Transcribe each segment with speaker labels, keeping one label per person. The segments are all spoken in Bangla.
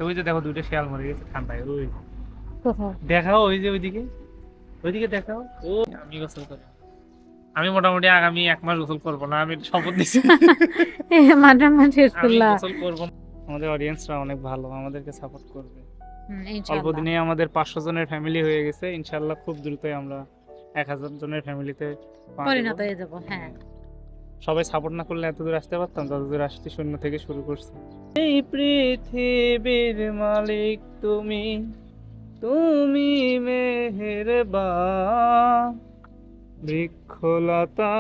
Speaker 1: গেছে, ওই যে দেখো দুইটা শিয়াল মরে গেছে ঠান্ডায়। ওই
Speaker 2: কোথায়?
Speaker 1: দেখাও, ওই যে ওইদিকে, ওইদিকে দেখাও। ও আমি গোসল করি, আমি মোটামুটি আগামী 1 মাস গোসল করবো না, আমি শপথ নিছি।
Speaker 2: মাঝে মাঝে
Speaker 1: আমি
Speaker 2: করলা।
Speaker 1: গোসল করবো না। আমাদের অডিয়েন্সরা অনেক ভালো, আমাদেরকে সাপোর্ট করবে। অল্প
Speaker 2: ইনশাআল্লাহ।
Speaker 1: দিনে আমাদের 500 জনের ফ্যামিলি হয়ে গেছে, ইনশাআল্লাহ খুব দ্রুতই আমরা 1000 জনের ফ্যামিলিতে পা দেব।
Speaker 2: পরিণত হয়ে যাব। হ্যাঁ,
Speaker 1: সবাই সাপোর্ট না করলে এতদূর আসতে পারতাম? ততদূর আসতে শূন্য থেকে শুরু করছি। এই পৃথিবীর মালিক তুমি, তুমি মেহেরবান। বৃক্ষলতা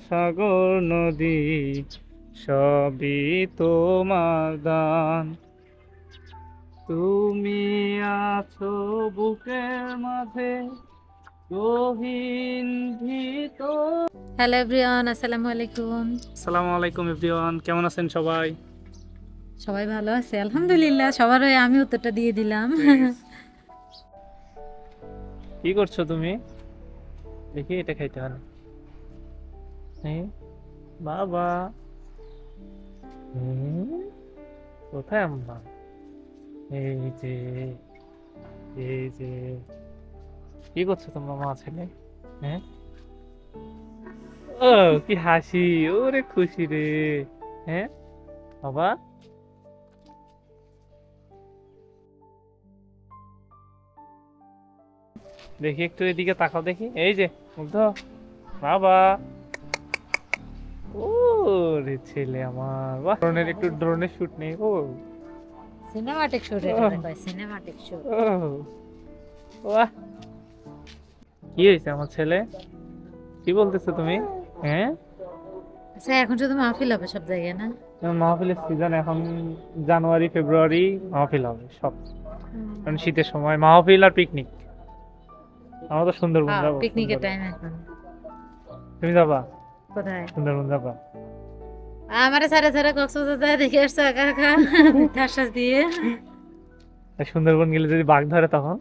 Speaker 1: সাগর নদী সবই তোমার দান। তুমি আছো বুকের মাঝে গহীন ভীত।
Speaker 2: হ্যালো এভরিওয়ান, আসসালামু আলাইকুম।
Speaker 1: আসসালামু আলাইকুম এভরিওয়ান, কেমন আছেন সবাই?
Speaker 2: সবাই ভালো আছে আলহামদুলিল্লাহ। সবার হয়ে আমি উত্তরটা দিয়ে দিলাম।
Speaker 1: কি করছো তুমি? দেখি এটা খাইতে হবে। হ্যাঁ বাবা, কোথায় আম্মা? এই যে, এই যে, কি করছো তোমরা মা ছেলে? হ্যাঁ, ও কি হাসি, ওরে খুশি রে। হ্যাঁ বাবা, দেখি একটু এদিকে তাকাও দেখি। এই যে মুগ্ধ, বাবা, ও রে ছেলে আমার, বাহ, একটু ড্রোনের শুট নেই। ও
Speaker 2: সিনেমাটিক শুট, এটা কয় সিনেমাটিক শুট।
Speaker 1: ও বাহ, কি হয়েছে আমার ছেলে? কি বলতেছো তুমি? হ্যাঁ,
Speaker 2: আচ্ছা, এখন শুধু মাহফিল হবে সব জায়গায় না?
Speaker 1: মাহফিলের সিজন এখন জানুয়ারি ফেব্রুয়ারি মাহফিল হবে সব, কারণ শীতের সময় মাহফিল আর পিকনিক। আমরা তো সুন্দরবন যাবো।
Speaker 2: পিকনিকের টাইম এখন।
Speaker 1: তুমি যাবা
Speaker 2: কোথায়?
Speaker 1: সুন্দরবন? যাবা?
Speaker 2: আমারে সাড়ে সাড়ে কক্সবাজার যায় দেখে আসছো একা একা ঠাস দিয়ে।
Speaker 1: সুন্দরবন গেলে যদি বাঘ ধরে তখন?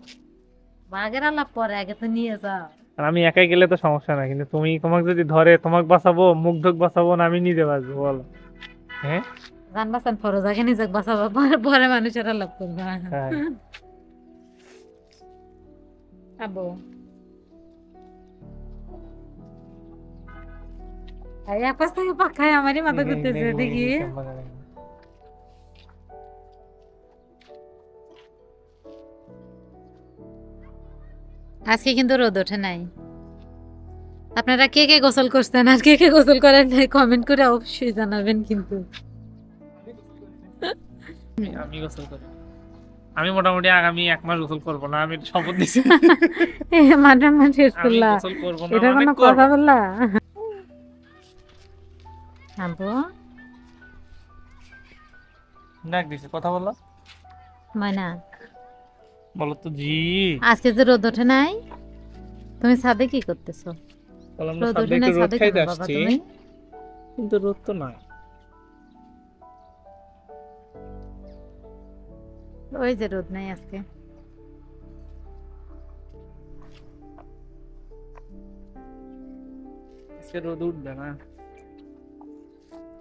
Speaker 2: বাঘের আলাপ পরে, আগে তো নিয়ে যাও।
Speaker 1: আর আমি একাই গেলে তো সমস্যা নাই, কিন্তু তুমি, তোমাকে যদি ধরে তোমাকে বাঁচাবো, মুগ্ধক বাঁচাবো না আমি নিজে বাঁচবো বলো? হ্যাঁ,
Speaker 2: জান বাঁচান ফরজ, আগে নিজেকে বাঁচাবো, পরে পরে মানুষের আলাপ করবা।
Speaker 1: তাই।
Speaker 2: আব্বু এই এক পাশ থেকে পাখায় আমারই মাথা ঘুরতেছে দেখি। আজকে কিন্তু রোদ ওঠে নাই। আপনারা কে কে গোসল করছেন আর কে কে গোসল করেন নাই কমেন্ট করে অবশ্যই জানাবেন কিন্তু।
Speaker 1: আমি গোসল করি, আমি মোটামুটি আগামী 1 মাস গোসল করবো না, আমি শপথ নিছি।
Speaker 2: মাঝে মাঝে
Speaker 1: আমি
Speaker 2: করলা,
Speaker 1: গোসল করবো না,
Speaker 2: এটা
Speaker 1: মানে
Speaker 2: কোনো
Speaker 1: করবো
Speaker 2: কথা
Speaker 1: না।
Speaker 2: বললা? আব্বু
Speaker 1: ডাক দিছে, কথা বলো,
Speaker 2: ময়না,
Speaker 1: বলো তো জি।
Speaker 2: আজকে যে রোদ ওঠে নাই, তুমি ছাদে কি করতেছো?
Speaker 1: বললাম না
Speaker 2: রোদ
Speaker 1: ছাদে
Speaker 2: ওঠে
Speaker 1: একটু
Speaker 2: নাই,
Speaker 1: রোদ
Speaker 2: ছাদে কেন
Speaker 1: খাইতে
Speaker 2: বাবা
Speaker 1: আসছি,
Speaker 2: তুমি?
Speaker 1: কিন্তু রোদ তো নাই।
Speaker 2: ওই যে রোদ নাই আজকে।
Speaker 1: আজকে রোদ উঠবে না।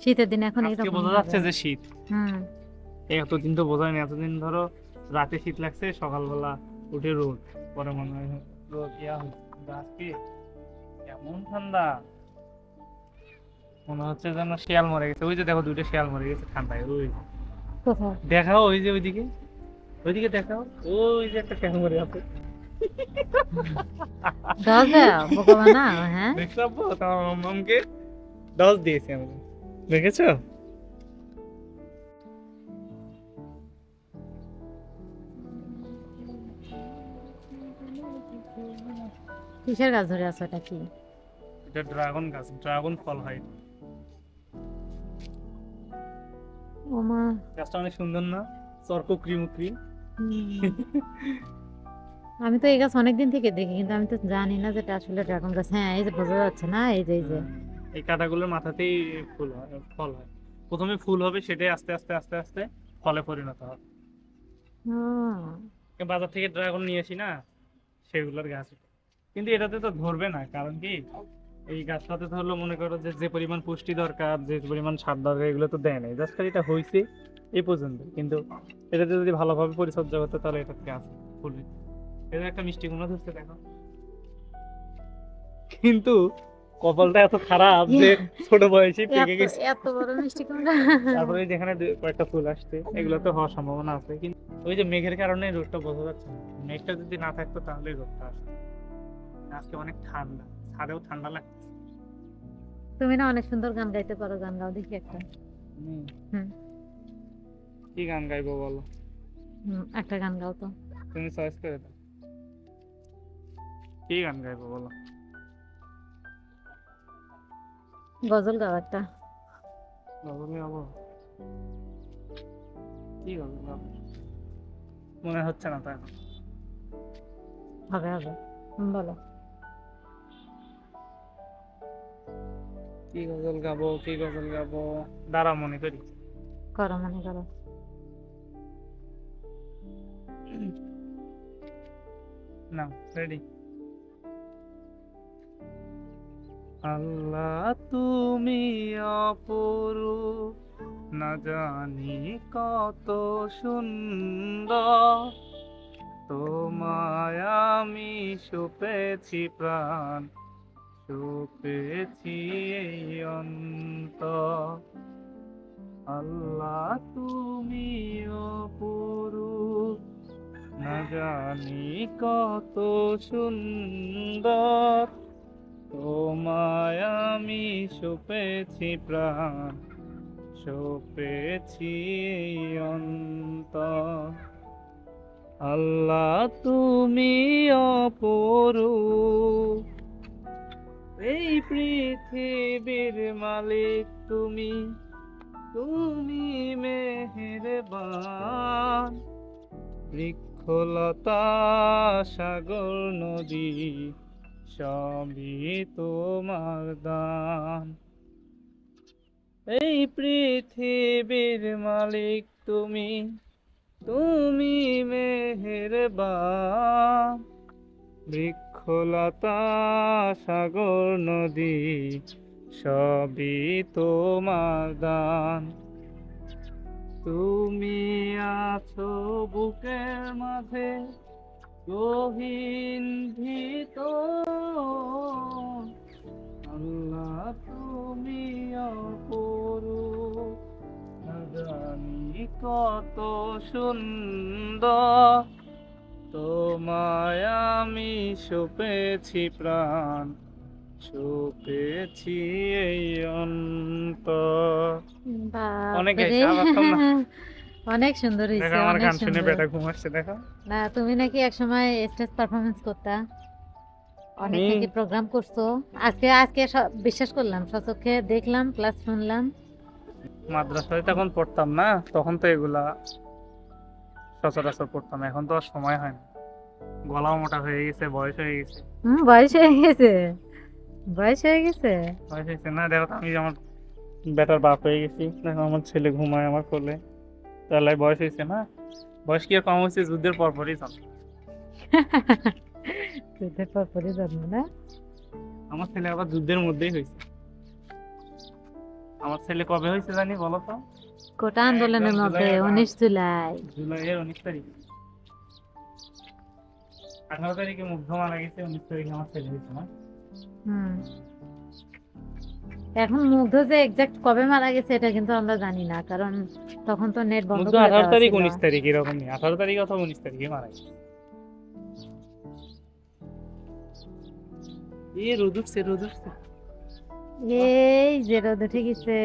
Speaker 2: শীতের দিন এখন
Speaker 1: আজকে
Speaker 2: এরকম
Speaker 1: বোঝা যাচ্ছে যে শীত।
Speaker 2: হুম,
Speaker 1: এতদিন তো বোঝা হয়নি, এতদিন ধরো রাতে শীত লাগছে, সকালবেলা উঠে রোদ, পরে মনে হয় রোদ ইয়া হচ্ছে। কিন্তু আজকে এমন ঠান্ডা, মনে হচ্ছে যেন শিয়াল মরে গেছে। ওই যে দেখো দুইটা শিয়াল মরে গেছে ঠান্ডায়। ওই
Speaker 2: কোথায়?
Speaker 1: দেখাও, ওই যে ওইদিকে, ওইদিকে দেখাও, ওই যে একটা শিয়াল মরে আছে।
Speaker 2: দশ দাও বোকা বানাও। হ্যাঁ,
Speaker 1: দেখছো আব্বু, তোমার মামকে 10 দিয়েছি আমি, দেখেছো?
Speaker 2: কিসের গাছ ধরে আছো? এটা কি?
Speaker 1: এটা ড্রাগন গাছ, ড্রাগন ফল হয়।
Speaker 2: ও মা,
Speaker 1: গাছটা অনেক সুন্দর না? চরকক্রি মুকরি।
Speaker 2: আমি তো এই গাছ অনেকদিন থেকে দেখি, কিন্তু আমি তো জানি না যে এটা আসলে ড্রাগন গাছ। হ্যাঁ, এই যে বোঝা যাচ্ছে না, এই যে এই যে
Speaker 1: এই কাঁটাগুলোর মাথাতেই ফুল হয়, ফল হয়। প্রথমে ফুল হবে, সেটাই আস্তে আস্তে আস্তে আস্তে ফলে পরিণত হবে। বাজার থেকে ড্রাগন নিয়ে আসি না, সেগুলোর গাছ। কিন্তু এটাতে তো ধরবে না, কারণ কি এই গাছটাতে ধরলো, মনে করো যে যে পরিমাণ পুষ্টি দরকার, যে পরিমাণ সার দরকার, এগুলো তো দেয় না। জাস্ট এটা হয়েছে, এই পর্যন্ত, কিন্তু এটাতে যদি ভালোভাবে পরিচর্যা করতে তাহলে এটা থেকে আসে ফুল। এটা একটা মিষ্টি কুমড়া ধরছে দেখো, কিন্তু কপালটা এত খারাপ যে ছোট বয়সে পেকে
Speaker 2: এত
Speaker 1: গেছে।
Speaker 2: এত বড় মিষ্টি কুমড়া।
Speaker 1: তারপরে যেখানে কয়েকটা ফুল আসছে এগুলো তো হওয়ার সম্ভাবনা আছে, কিন্তু ওই যে মেঘের কারণে রোদটা বোঝা যাচ্ছে না। মেঘটা যদি না থাকতো তাহলে রোদটা আসতো। আজকে অনেক ঠান্ডা, ছাদেও ঠান্ডা লাগছে।
Speaker 2: তুমি না অনেক সুন্দর গান গাইতে পারো, গান গাও দেখি একটা। হুম।
Speaker 1: কি গান গাইবো বলো?
Speaker 2: একটা গান গাও তো।
Speaker 1: তুমি চয়েস করে দাও, কি গান গাইবো বলো?
Speaker 2: গজল গাও একটা।
Speaker 1: গজল গাবো? কি গজল গাবো মনে হচ্ছে না তো এখন।
Speaker 2: হবে হবে, বলো।
Speaker 1: কি গজল গাবো, কি গজল গাবো, দাঁড়া মনে করি।
Speaker 2: করো, মনে করো।
Speaker 1: না, রেডি। আল্লাহ তুমি অপরূপ, না জানি কত সুন্দর, তোমায় আমি সুপেছি প্রাণ, সুপেছি এই অন্তর। আল্লাহ তুমি অপরূপ, না জানি কত সুন্দর, তোমায় আমি সুপেছি প্রাণ, সুপেছি এই অন্তর। আল্লাহ তুমি অপরূপ, এই পৃথিবীর মালিক তুমি, তুমি মেহেরবান। বৃক্ষলতা সাগর নদী সবই তোমার দান। এই পৃথিবীর মালিক তুমি, তুমি মেহেরবান। বৃক্ষলতা সাগর নদী সবই তোমার দান। তুমি আছো বুকের মাঝে গহীন ভিতর, আল্লাহ তুমি অপরূপ, না জানি কত সুন্দর, তোমায় আমি সুপেছি প্রাণ, সুপেছি এই অন্তর। অনেক
Speaker 2: বাপরে,
Speaker 1: গাইছে, আর পারতাম না।
Speaker 2: অনেক সুন্দর
Speaker 1: দেখো
Speaker 2: হয়েছে,
Speaker 1: আমার
Speaker 2: অনেক
Speaker 1: গান শুনে
Speaker 2: সুন্দর।
Speaker 1: বেটা ঘুম আসছে দেখো।
Speaker 2: না, তুমি নাকি একসময় স্টেজ পারফরমেন্স করতা, অনেক
Speaker 1: হুম।
Speaker 2: নাকি প্রোগ্রাম করছো। আজকে আজকে বিশ্বাস করলাম, সচক্ষে দেখলাম, প্লাস শুনলাম।
Speaker 1: মাদ্রাসায় তখন পড়তাম না, তখন তো এগুলা সচরাচর পড়তাম। এখন তো আর সময় হয় না, গলাও মোটা হয়ে গেছে, বয়স হয়ে গেছে।
Speaker 2: বয়স হয়ে গেছে, বয়স হয়ে গেছে।
Speaker 1: বয়স হয়েছে না, দেখো তো আমি আমার বেটার বাপ হয়ে গেছি। দেখো আমার ছেলে ঘুমায় আমার কোলে, তাহলে বয়স হয়েছে না। বয়স কি আর কম হয়েছে? যুদ্ধের পরপরই জন্ম।
Speaker 2: যুদ্ধের পরপরই জন্ম না?
Speaker 1: আমার ছেলে আবার যুদ্ধের মধ্যেই হয়েছে। আমার ছেলে কবে হয়েছে জানি বলো তো?
Speaker 2: কোটা আন্দোলনের
Speaker 1: একদম
Speaker 2: মধ্যে,
Speaker 1: জুলাইয়ের
Speaker 2: 19 জুলাই।
Speaker 1: জুলাইয়ের 19 তারিখ। 18 তারিখে মুগ্ধ মারা গেছে, 19 তারিখে আমার ছেলে হয়েছে না।
Speaker 2: হুম। এখন মুগ্ধ যে এক্সাক্ট কবে মারা গেছে এটা কিন্তু আমরা জানি না, কারণ তখন তো নেট বন্ধ
Speaker 1: মুগ্ধ
Speaker 2: করে
Speaker 1: 18
Speaker 2: দেওয়া
Speaker 1: তারিখ
Speaker 2: ছিল।
Speaker 1: 19 তারিখ এরকমই, 18 তারিখ অথবা 19 তারিখে মারা গেছে। এই রোদ উঠছে, রোদ উঠছে।
Speaker 2: এই যে রোদ উঠে গেছে।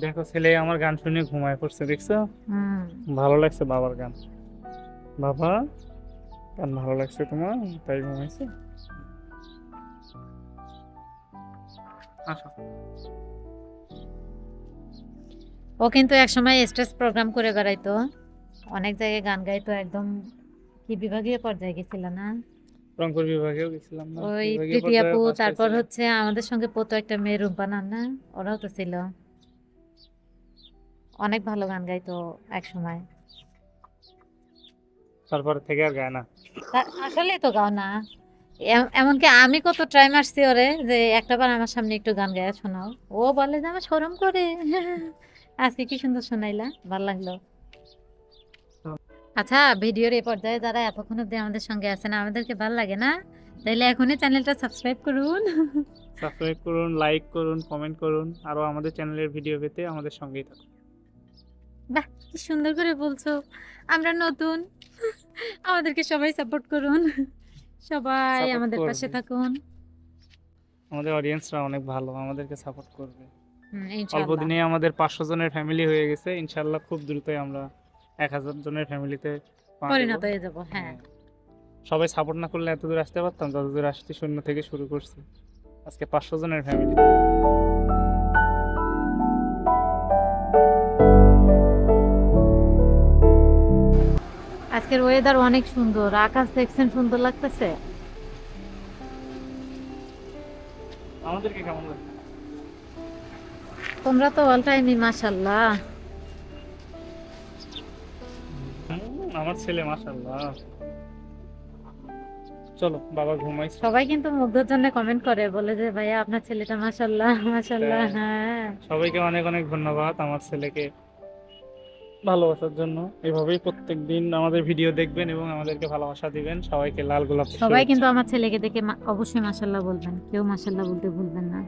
Speaker 1: দেখো ছেলে আমার গান শুনে ঘুমায় পড়ছে, দেখছো?
Speaker 2: হুম।
Speaker 1: ভালো লাগছে বাবার গান। বাবা গান ভালো লাগছে তোমার, তাই ঘুমাইছে। আসো।
Speaker 2: ও কিন্তু একসময় স্টেজ প্রোগ্রাম করে বেড়াইতো, অনেক জায়গায় গান গাইতো, একদম কি বিভাগীয় পর্যায়ে গেছিল না?
Speaker 1: রংপুর বিভাগেও গেছিলাম না,
Speaker 2: ওই
Speaker 1: বিভাগীয়
Speaker 2: প্রীতি
Speaker 1: পর্যায়ে
Speaker 2: আপু,
Speaker 1: first
Speaker 2: তারপর
Speaker 1: হয়েছিলাম।
Speaker 2: হচ্ছে আমাদের সঙ্গে পড়তো একটা মেয়ে, রূপা নাম না, ওরাও তো ছিল। অনেক ভালো গান গাইতো এক সময়।
Speaker 1: তারপর থেকে আর গায় না।
Speaker 2: আসলে তো গাও না। এমনকি আমি কত ট্রাই মারছি ওরে যে একটাবার আমার সামনে একটু গান গায়া শোনাও, ও বলে যে আমার শরম করে। আজকে কি সুন্দর শোনাইলা, ভালো লাগলো।
Speaker 1: হুম।
Speaker 2: আচ্ছা, ভিডিওর এই পর্যায়ে যারা এতক্ষণ অব্দি আমাদের সঙ্গে আছেন, আমাদেরকে ভালো লাগে না? তাইলে এখনই চ্যানেলটা সাবস্ক্রাইব করুন।
Speaker 1: সাবস্ক্রাইব করুন, লাইক করুন, কমেন্ট করুন, আরো আমাদের চ্যানেলের ভিডিও পেতে আমাদের সঙ্গেই থাকুন।
Speaker 2: বাহ, কি সুন্দর করে বলছো। আমরা নতুন, আমাদেরকে সবাই সাপোর্ট করুন, সবাই
Speaker 1: Support
Speaker 2: আমাদের পাশে
Speaker 1: করবে।
Speaker 2: থাকুন।
Speaker 1: আমাদের অডিয়েন্সরা অনেক ভালো, আমাদেরকে সাপোর্ট করবে। অল্প
Speaker 2: ইনশাআল্লাহ
Speaker 1: দিনে আমাদের 500 জনের ফ্যামিলি হয়ে গেছে, ইনশাল্লাহ খুব দ্রুতই আমরা 1000 জনের ফ্যামিলিতে পা দেব।
Speaker 2: পরিণত হয়ে যাব। হ্যাঁ,
Speaker 1: হ্যাঁ, সবাই সাপোর্ট না করলে এত দূর আসতে পারতাম? যত দূর আসছি শূন্য থেকে শুরু করছি, আজকে 500 জনের ফ্যামিলি।
Speaker 2: আজকের ওয়েদার অনেক সুন্দর, আকাশ দেখছেন সুন্দর লাগতেছে।
Speaker 1: আমাদেরকে কেমন লাগে?
Speaker 2: তোমরা তো অল টাইমই মাশাআল্লাহ।
Speaker 1: আমার ছেলে মাশাআল্লাহ। চলো বাবা ঘুমাইছে।
Speaker 2: সবাই কিন্তু মুগ্ধর জন্য কমেন্ট করে, বলে যে ভাইয়া আপনার ছেলেটা মাশাআল্লাহ মাশাআল্লাহ।
Speaker 1: তাই।
Speaker 2: হ্যাঁ,
Speaker 1: সবাইকে অনেক অনেক ধন্যবাদ আমার ছেলেকে ভালোবাসার জন্য। এভাবেই প্রত্যেকদিন আমাদের ভিডিও দেখবেন এবং আমাদেরকে ভালোবাসা দিবেন। সবাইকে লাল গোলাপ
Speaker 2: সবাই কিন্তু আমার ছেলেকে দেখে অবশ্যই মাশাআল্লাহ বলবেন, কেউ মাশাআল্লাহ বলতে ভুলবেন না।